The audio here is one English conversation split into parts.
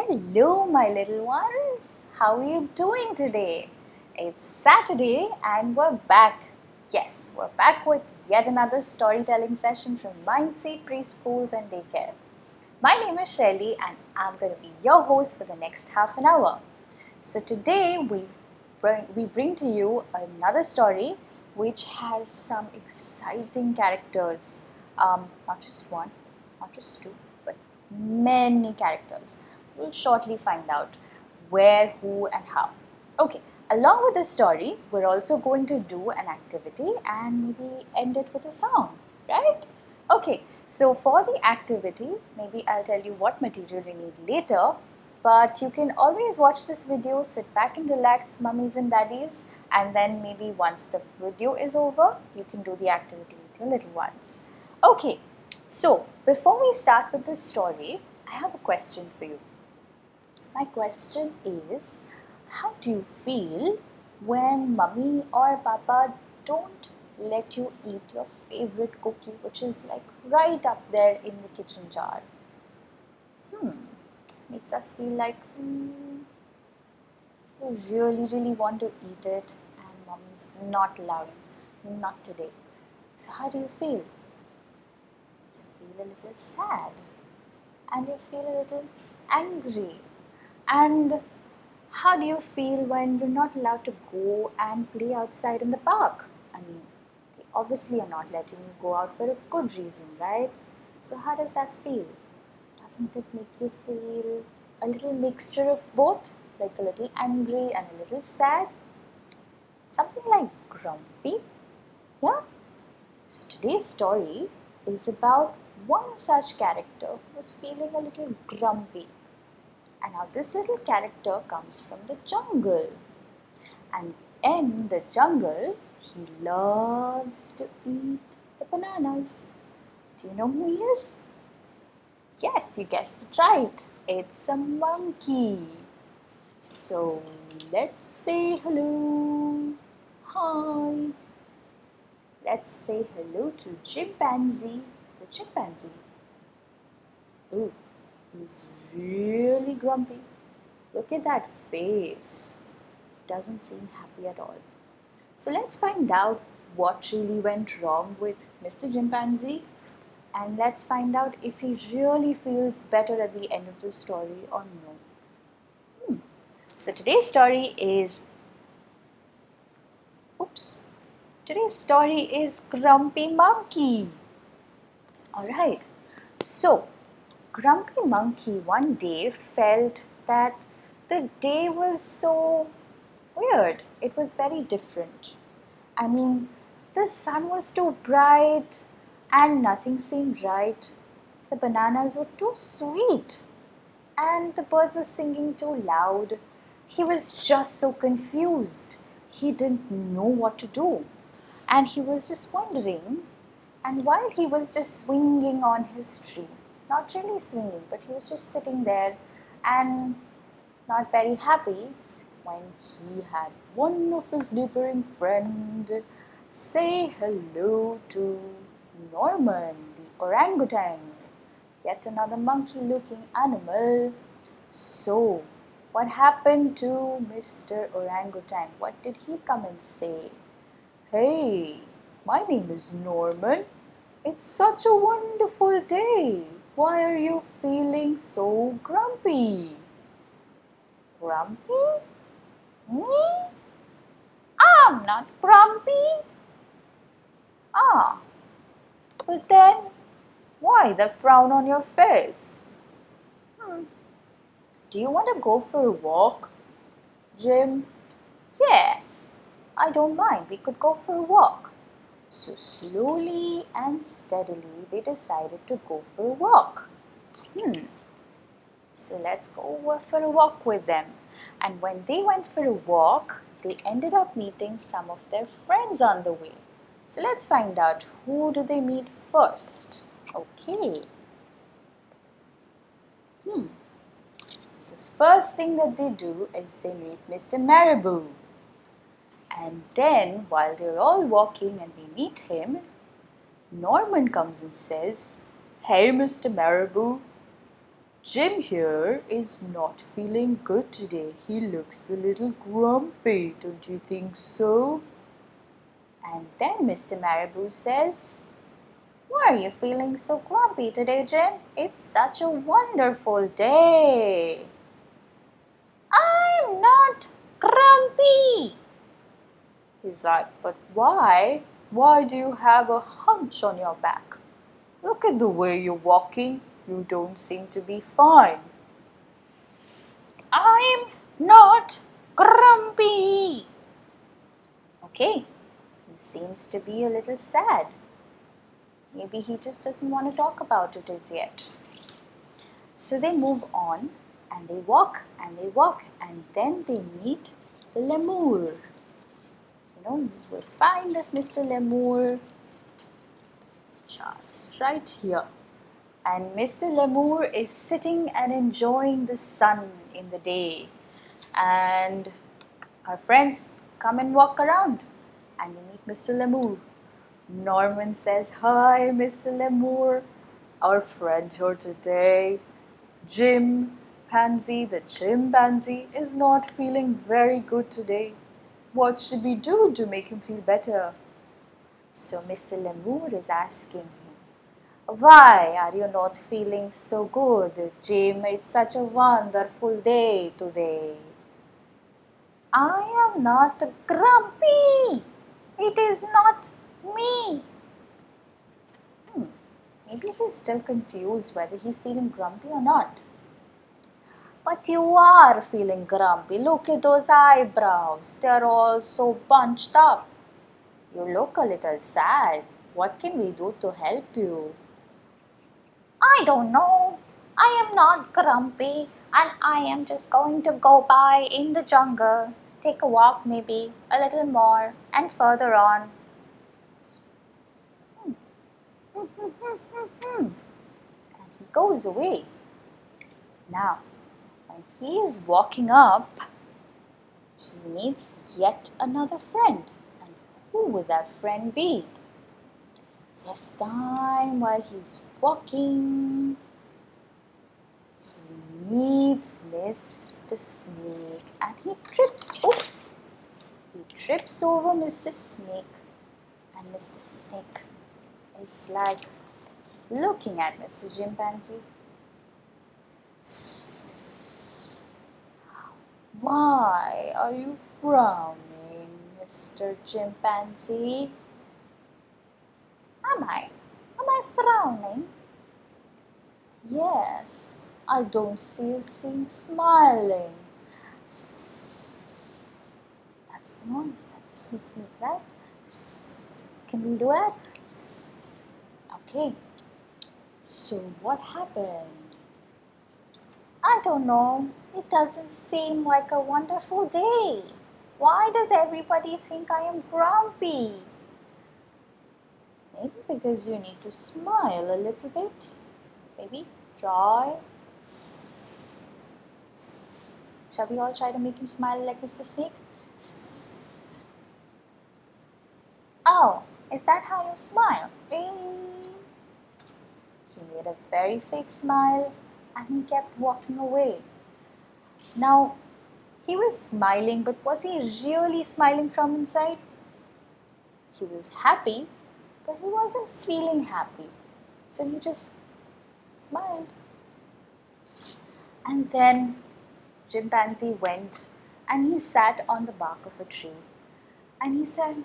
Hello, my little ones. How are you doing today? It's Saturday and we're back. Yes, we're back with yet another storytelling session from Mindseed Preschools and Daycare. My name is Shaily and I'm going to be your host for the next half an hour. So today we bring to you another story which has some exciting characters. Not just one, not just two, but many characters. You'll shortly find out where, who, and how. Okay, along with the story, we're also going to do an activity and maybe end it with a song, right? Okay, so for the activity, maybe I'll tell you what material we need later, but you can always watch this video, sit back and relax, mummies and daddies, and then maybe once the video is over, you can do the activity with your little ones. Okay, so before we start with the story, I have a question for you. My question is, how do you feel when mummy or papa don't let you eat your favorite cookie, which is like right up there in the kitchen jar? Makes us feel like you really want to eat it and mommy's not allowing, not today. So how do you feel? You feel a little sad and you feel a little angry. And how do you feel when you're not allowed to go and play outside in the park? I mean, they obviously are not letting you go out for a good reason, right? So how does that feel? Doesn't it make you feel a little mixture of both? Like a little angry and a little sad? Something like grumpy? Yeah? So today's story is about one such character who was feeling a little grumpy. And now this little character comes from the jungle. And in the jungle, he loves to eat the bananas. Do you know who he is? Yes, you guessed it right. It's a monkey. So let's say hello. Hi. Let's say hello to chimpanzee. The chimpanzee. Ooh, he's really grumpy. Look at that face. Doesn't seem happy at all. So let's find out what really went wrong with Mr. Chimpanzee, and let's find out if he really feels better at the end of the story or no. So today's story is Grumpy Monkey. Alright, so Grumpy Monkey one day felt that the day was so weird. It was very different. I mean, the sun was too bright and nothing seemed right. The bananas were too sweet and the birds were singing too loud. He was just so confused. He didn't know what to do. And he was just wondering. And while he was just swinging on his tree, not really swinging, but he was just sitting there and not very happy, when he had one of his neighboring friend say hello to Norman, the orangutan, yet another monkey-looking animal. So, what happened to Mr. Orangutan? What did he come and say? Hey, my name is Norman. It's such a wonderful day. Why are you feeling so grumpy? Grumpy? Me? I'm not grumpy. Ah, but then why the frown on your face? Do you want to go for a walk, Jim? Yes, I don't mind. We could go for a walk. So slowly and steadily they decided to go for a walk. So let's go for a walk with them. And when they went for a walk, they ended up meeting some of their friends on the way. So let's find out, who do they meet first? Okay. So the first thing that they do is they meet Mr. Marabou. And then while they're all walking and they meet him, Norman comes and says, "Hey, Mr. Marabou, Jim here is not feeling good today. He looks a little grumpy, don't you think so? And then Mr. Marabou says, why are you feeling so grumpy today, Jim? It's such a wonderful day. I'm not grumpy. He's like, but why? Why do you have a hunch on your back? Look at the way you're walking. You don't seem to be fine. I'm not grumpy. Okay, he seems to be a little sad. Maybe he just doesn't want to talk about it as yet. So they move on and they walk and they walk and then they meet the lemur. We find this Mr. Lemur just right here. And Mr. Lemur is sitting and enjoying the sun in the day. And our friends come and walk around and they meet Mr. Lemur. Norman says, hi, Mr. Lemur. Our friend here today, Chimpanzee, the chimpanzee, is not feeling very good today. What should we do to make him feel better? So Mr. Lemur is asking him, why are you not feeling so good, Jim? It's such a wonderful day today. I am not grumpy. It is not me. Maybe he's still confused whether he's feeling grumpy or not. But you are feeling grumpy. Look at those eyebrows. They're all so bunched up. You look a little sad. What can we do to help you? I don't know. I am not grumpy and I am just going to go by in the jungle. Take a walk maybe, a little more and further on. And he goes away. Now, when he is walking up, he meets yet another friend. And who would that friend be? This time, while he's walking, he meets Mr. Snake and he trips. Oops! He trips over Mr. Snake. And Mr. Snake is like looking at Mr. Chimpanzee. Why are you frowning, Mr. Chimpanzee? Am I frowning? Yes, I don't see you smiling. That's the noise that the snakes make, right? Can we do it? Okay. So what happened? I don't know. It doesn't seem like a wonderful day. Why does everybody think I am grumpy? Maybe because you need to smile a little bit. Maybe try. Shall we all try to make him smile like Mr. Snake? Oh, is that how you smile? He made a very fake smile and he kept walking away. Now, he was smiling, but was he really smiling from inside? He was happy, but he wasn't feeling happy. So he just smiled. And then Chimpanzee went and he sat on the bark of a tree. And he said,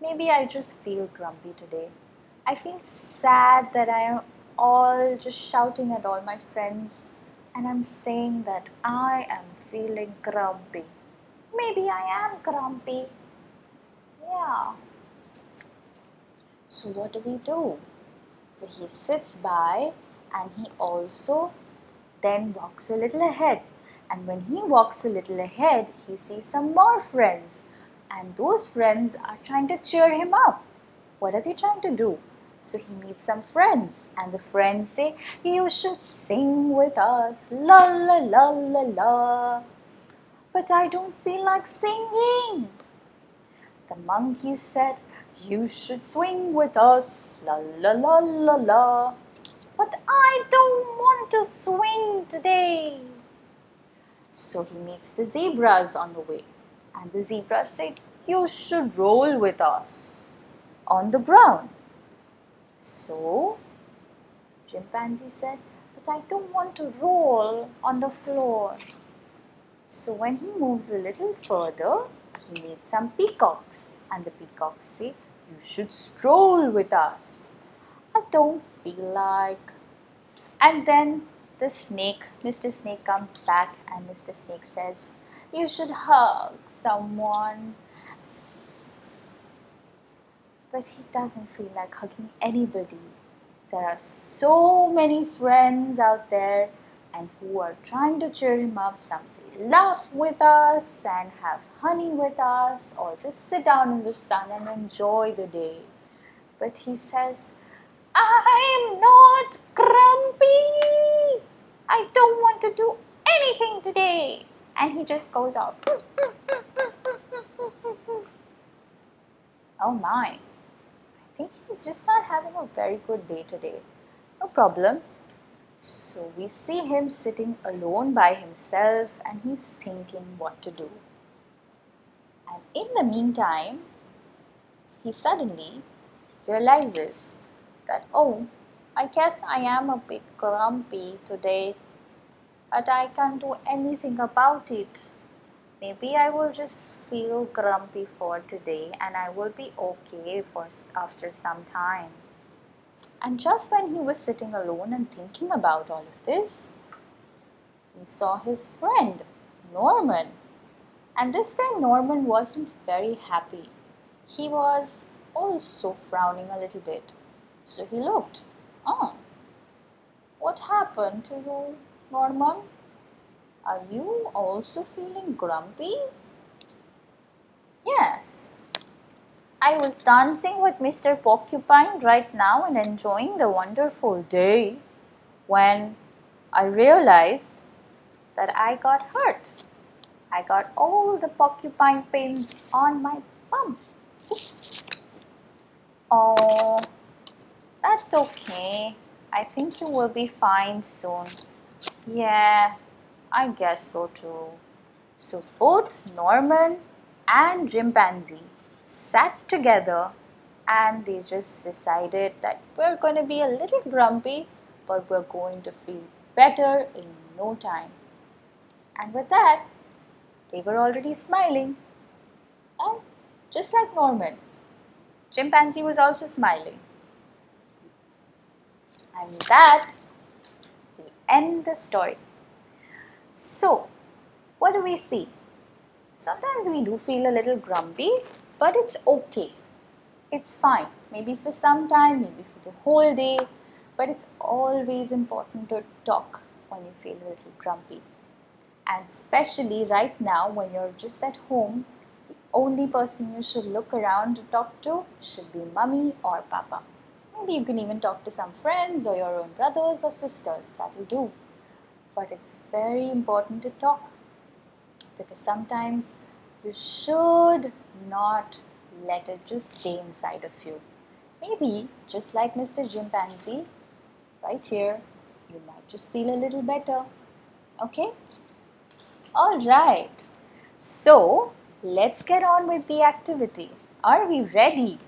maybe I just feel grumpy today. I feel sad that I am all just shouting at all my friends and I'm saying that I am feeling grumpy. Maybe I am grumpy. Yeah. So what do? So he sits by and he also then walks a little ahead. And when he walks a little ahead, he sees some more friends. And those friends are trying to cheer him up. What are they trying to do? So he meets some friends and the friends say, you should sing with us, la la la la la. But I don't feel like singing. The monkey said, you should swing with us, la la la la la. but I don't want to swing today. So he meets the zebras on the way, and the zebras said, you should roll with us on the ground. So chimpanzee said, but I don't want to roll on the floor. So when he moves a little further, he meets some peacocks, and the peacocks say, you should stroll with us. I don't feel like. And then the snake, Mr. Snake comes back, and Mr. Snake says, you should hug someone. But he doesn't feel like hugging anybody. There are so many friends out there and who are trying to cheer him up. Some say laugh with us and have honey with us, or just sit down in the sun and enjoy the day. But he says, I'm not grumpy. I don't want to do anything today. And he just goes off. Oh my. I think he's just not having a very good day today. No problem. So we see him sitting alone by himself and he's thinking what to do. And in the meantime, he suddenly realizes that, oh, I guess I am a bit grumpy today, but I can't do anything about it. Maybe I will just feel grumpy for today and I will be okay after some time. And just when he was sitting alone and thinking about all of this, he saw his friend, Norman. And this time Norman wasn't very happy. He was also frowning a little bit. So he looked. Oh, what happened to you, Norman? Are you also feeling grumpy? Yes. I was dancing with Mr. Porcupine right now and enjoying the wonderful day when I realized that I got hurt. I got all the porcupine pins on my bum. Oops. Oh, that's okay. I think you will be fine soon. Yeah, I guess so too. So both Norman and chimpanzee sat together and they just decided that we're going to be a little grumpy, but we're going to feel better in no time. And with that, they were already smiling. And just like Norman, chimpanzee was also smiling. And with that, we end the story. So, what do we see? Sometimes we do feel a little grumpy, but it's okay. It's fine. Maybe for some time, maybe for the whole day, but it's always important to talk when you feel a little grumpy. And especially right now when you're just at home, the only person you should look around to talk to should be mummy or papa. Maybe you can even talk to some friends or your own brothers or sisters, that will do. But it's very important to talk because sometimes you should not let it just stay inside of you. Maybe just like Mr. Chimpanzee, right here, you might just feel a little better. Okay? Alright. So, let's get on with the activity. Are we ready?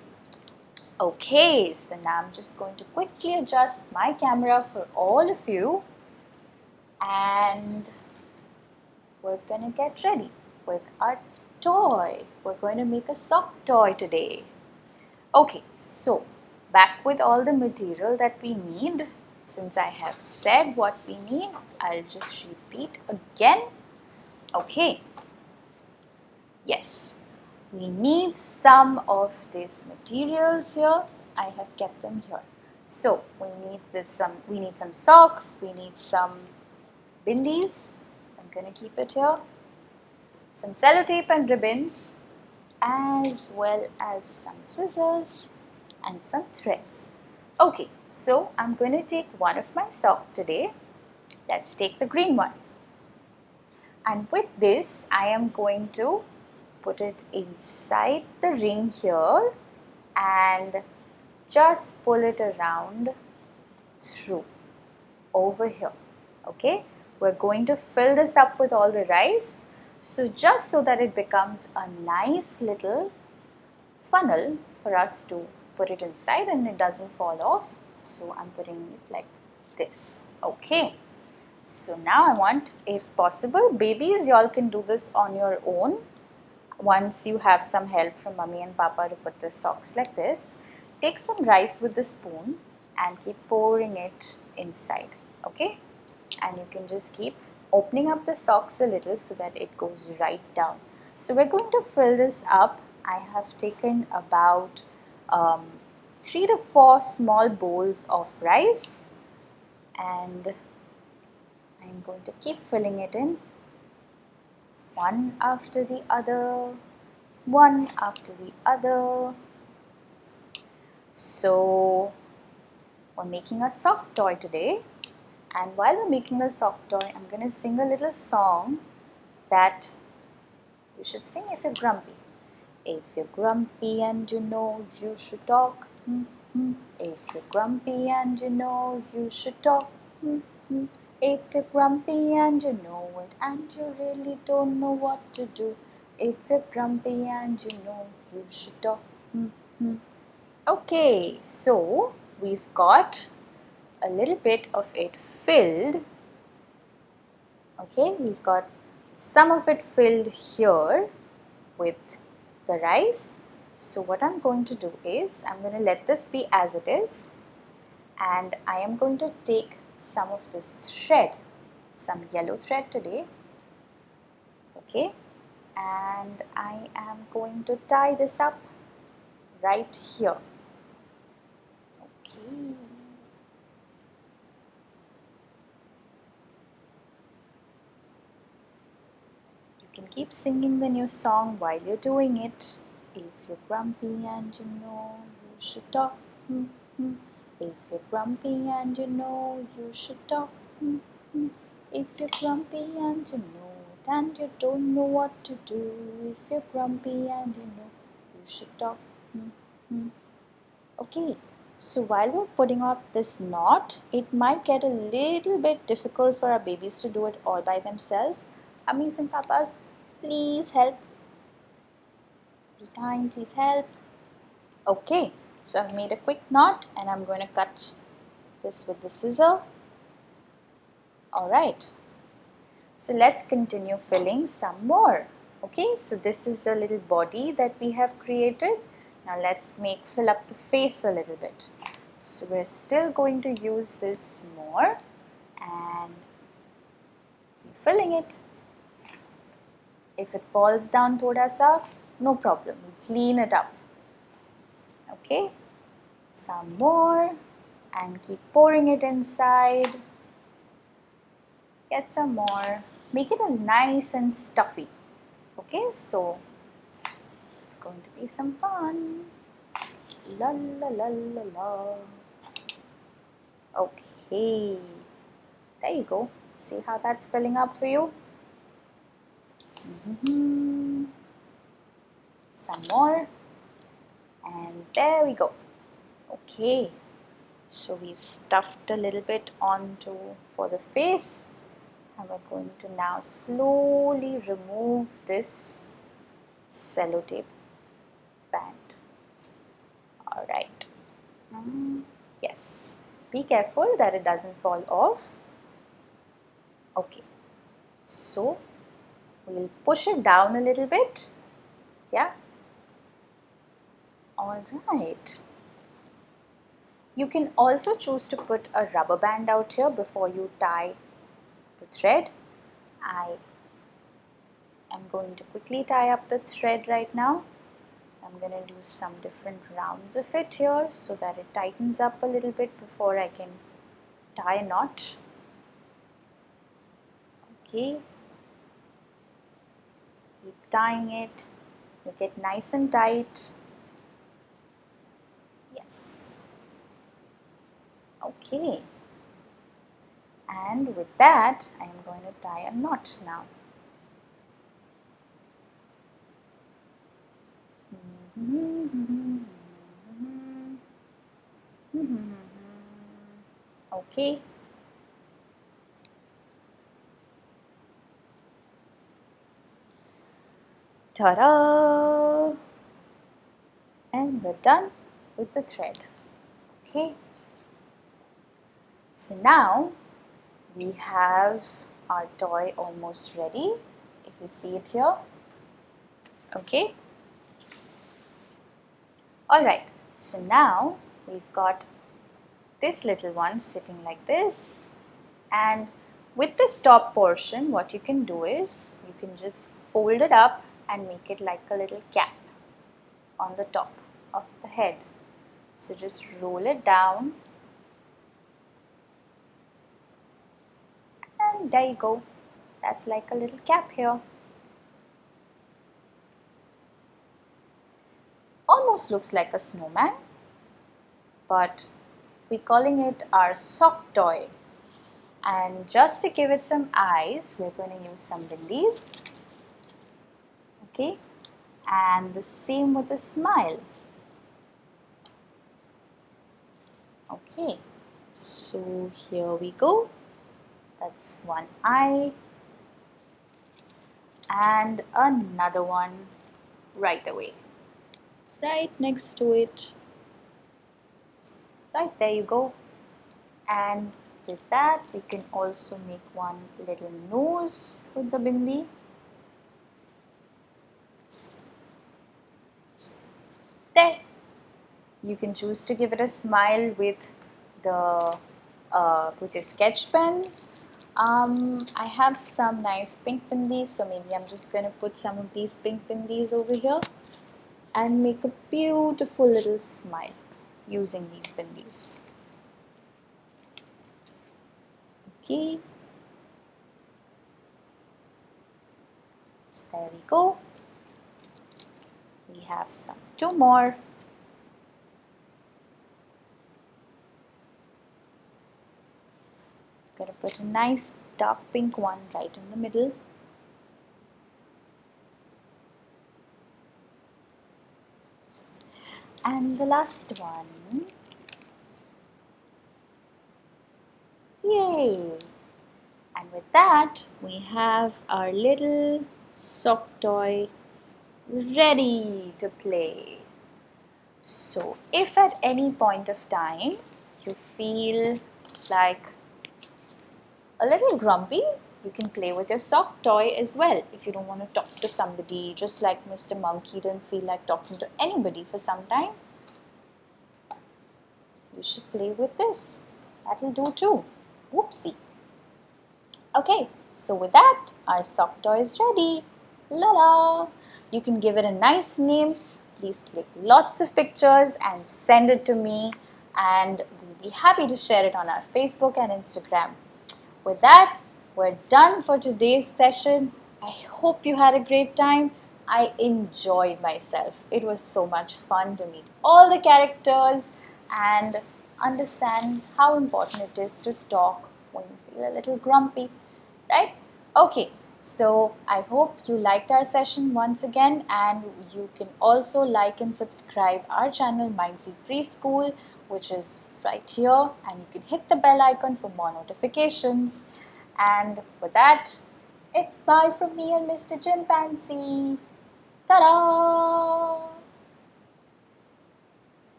Okay, so now I'm just going to quickly adjust my camera for all of you and we're gonna get ready with our toy. We're going to make a sock toy today. Okay, so back with all the material that we need. Since I have said what we need, I'll just repeat again. Okay, yes, we need some of these materials here. I have kept them here. So we need some socks, we need some bindies. I'm going to keep it here. Some sellotape and ribbons, as well as some scissors and some threads. Okay, so I'm going to take one of my sock today. Let's take the green one. And with this, I am going to put it inside the ring here and just pull it around through. over here. Okay, we're going to fill this up with all the rice. So just so that it becomes a nice little funnel for us to put it inside and it doesn't fall off. So I'm putting it like this. Okay. So now I want, if possible, babies, y'all can do this on your own. Once you have some help from mommy and papa to put the socks like this, take some rice with the spoon and keep pouring it inside. Okay, and you can just keep opening up the socks a little so that it goes right down. So we're going to fill this up. I have taken about 3 to 4 small bowls of rice, and I'm going to keep filling it in one after the other, one after the other. So we're making a sock toy today, and while we're making a sock toy, I'm going to sing a little song that you should sing if you're grumpy. If you're grumpy and you know you should talk, if you're grumpy and you know you should talk, if you're grumpy and you know it and you really don't know what to do, if you're grumpy and you know you should talk. Okay, so we've got a little bit of it filled. Okay, we've got some of it filled here with the rice. So what I'm going to do is I'm going to let this be as it is, and I am going to take some of this thread, some yellow thread today. Okay, and I am going to tie this up right here. Okay. You can keep singing the new song while you're doing it. If you're grumpy and you know you should talk. If you're grumpy and you know you should talk. If you're grumpy and you know it and you don't know what to do. If you're grumpy and you know you should talk. Okay, so while we're putting up this knot, it might get a little bit difficult for our babies to do it all by themselves. Mummies and papas, please help. Be kind, please help. Okay, so I've made a quick knot and I'm going to cut this with the scissor. Alright, so let's continue filling some more. Okay, so this is the little body that we have created. Now let's fill up the face a little bit. So we're still going to use this more and keep filling it. If it falls down thoda sa, no problem, we clean it up. Okay, some more and keep pouring it inside. Get some more. Make it a nice and stuffy. Okay, so it's going to be some fun. La la la la la. Okay, there you go. See how that's filling up for you? Some more. And there we go. Okay, so we've stuffed a little bit onto for the face. And we're going to now slowly remove this sellotape band. Alright. Yes. Be careful that it doesn't fall off. Okay. So we'll push it down a little bit. Yeah. Alright. You can also choose to put a rubber band out here before you tie the thread. I am going to quickly tie up the thread right now. I'm going to do some different rounds of it here so that it tightens up a little bit before I can tie a knot. Okay. Keep tying it. Make it nice and tight. Yes. Okay. And with that, I am going to tie a knot now. Okay. Ta-da! And we're done with the thread. Okay. So now we have our toy almost ready. If you see it here. Okay. Alright. So now we've got this little one sitting like this, and with this top portion what you can do is you can just fold it up and make it like a little cap on the top of the head. So just roll it down and there you go. That's like a little cap here. Almost looks like a snowman, but we're calling it our sock toy. And just to give it some eyes, we're going to use some bindis. Okay, and the same with the smile. Okay, so here we go. That's one eye and another one right away, right next to it. Right, there you go. And with that we can also make one little nose with the bindi. There. You can choose to give it a smile with the with your sketch pens. I have some nice pink bindis, so maybe I'm just going to put some of these pink bindis over here and make a beautiful little smile using these bindis. Okay, so there we go. We have two more. Going to put a nice dark pink one right in the middle. And the last one. Yay! And with that, we have our little sock toy ready to play. So if at any point of time you feel like a little grumpy, you can play with your sock toy as well. If you don't want to talk to somebody, just like Mr. Monkey didn't feel like talking to anybody for some time, you should play with this. That will do too. Whoopsie. Okay, so with that, our sock toy is ready. La la! You can give it a nice name. Please click lots of pictures and send it to me, and we'll be happy to share it on our Facebook and Instagram. With that, we're done for today's session. I hope you had a great time. I enjoyed myself. It was so much fun to meet all the characters and understand how important it is to talk when you feel a little grumpy, right? Okay, so I hope you liked our session once again, and you can also like and subscribe our channel Mindseed Preschool, which is right here, and you can hit the bell icon for more notifications. And with that, it's bye from me and Mr. Chimpanzee. Ta-da!